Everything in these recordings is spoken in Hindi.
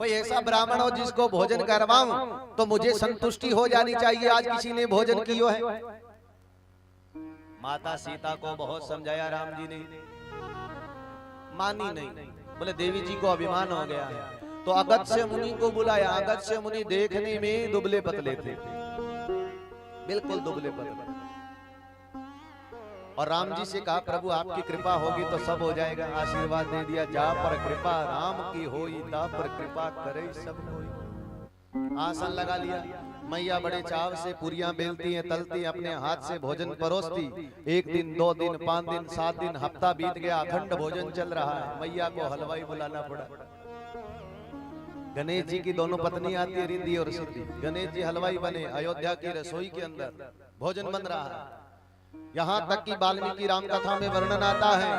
कोई ऐसा ब्राह्मण हो जिसको भोजन करवाऊं तो मुझे संतुष्टि हो जानी चाहिए। आज किसी ने भोजन किया है। माता सीता को बहुत समझाया राम जी ने, मानी नहीं। बोले देवी जी को अभिमान हो गया है, तो अगस्त्य मुनि को बुलाया। अगस्त्य मुनि देखने में दुबले पतले थे, बिल्कुल दुबले पतले। और राम जी से कहा प्रभु आपकी कृपा होगी तो सब हो जाएगा। आशीर्वाद दे दिया, जा पर कृपा राम की होई, ता पर कृपा करे सब होई। आसन लगा लिया। मैया बड़े चाव से पूरियां बेलती हैं, तलती हैं, अपने हाथ से भोजन परोसती। 1 दिन 2 दिन 5 दिन 7 दिन हफ्ता बीत गया, अखंड भोजन चल रहा है। मैया को हलवाई बुलाना पड़ा। गणेश जी की दोनों पत्नी आती है, रिद्धि और सिद्धि। गणेश जी हलवाई बने, अयोध्या की रसोई के अंदर भोजन बन रहा है। यहाँ तक कि वाल्मीकि राम कथा में वर्णन आता है,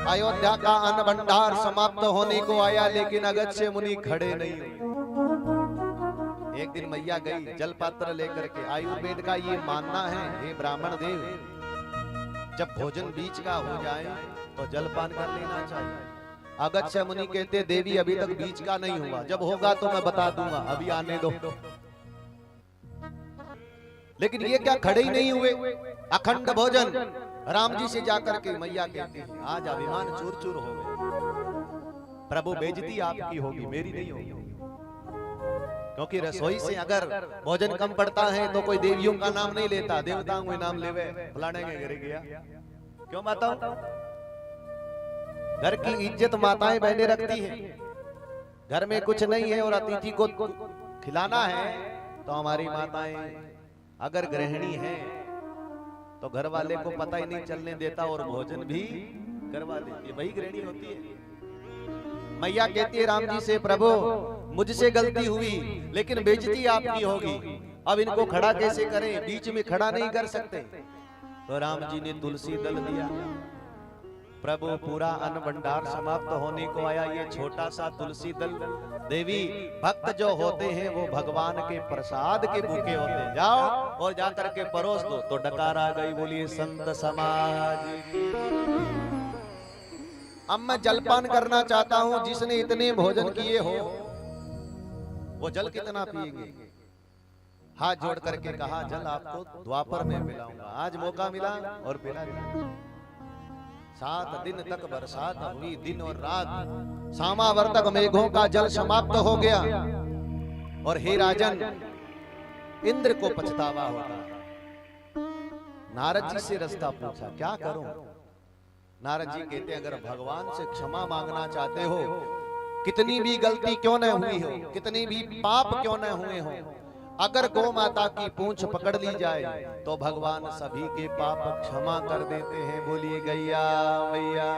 अयोध्या का अन्न भंडार समाप्त होने को आया, लेकिन अगस्त्य मुनि खड़े नहीं। एक दिन मैया गई जल पात्र लेकर के। आयुर्वेद का ये मानना है, हे ब्राह्मण देव, जब भोजन बीच का हो जाए तो जलपान कर लेना चाहिए। अगस्त्य मुनि कहते देवी अभी तक बीच का नहीं हुआ, जब होगा तो मैं बता दूंगा, अभी आने दो। लेकिन ये क्या खड़े ही नहीं हुए, अखंड भोजन। राम जी से जाकर के मैया कहती है आज अभिमान चूर चूर हो गए। प्रभु बेइज्जती आपकी होगी, मेरी नहीं होगी। क्योंकि रसोई से अगर भोजन कम पड़ता है तो कोई देवियों का नाम नहीं लेता, देवताओं का नाम लेवे, फलाने के घर गया। क्यों माताओं? घर की इज्जत माताएं बहनें रखती हैं। घर में कुछ नहीं है और अतिथि को खिलाना है तो हमारी माताएं अगर गृहिणी है तो घर वाले को पता ही नहीं चलने देता और भोजन भी करवा देती है, वही गृहिणी होती है। मैया कहती है राम जी से प्रभु मुझसे गलती हुई, लेकिन बेइज्जती आपकी होगी, अब इनको खड़ा कैसे करें, बीच में खड़ा नहीं कर सकते। तो राम जी ने तुलसी दल दिया। प्रभु पूरा अन्न भंडार समाप्त होने को आया, ये छोटा सा तुलसी दल। देवी भक्त जो होते हैं वो भगवान के प्रसाद के भूखे होते हैं, जाओ और जाकर के परोस दो। तो डकार आ गई, बोलिए संत समाज। अब मैं जलपान करना चाहता हूं, जिसने इतने भोजन किए हो वो जल कितना पिएंगे? हाथ जोड़ करके कहा जल आपको द्वापर में पिलाऊंगा। आज मौका मिला और पिला दिया। 7 दिन तक बरसात हुई, दिन और रात। सामावर्तक मेघों का जल समाप्त हो गया। और हे राजन, इंद्र को पछतावा होगा। नारद जी से रास्ता पूछा, क्या करूं? नारद जी कहते हैं अगर भगवान से क्षमा मांगना चाहते हो, कितनी भी गलती क्यों न हुई हो, कितनी भी पाप क्यों न हुए हो, अगर गौ माता की पूंछ पकड़ ली जाए तो भगवान सभी के पाप क्षमा कर देते हैं। बोलिए गैया मैया।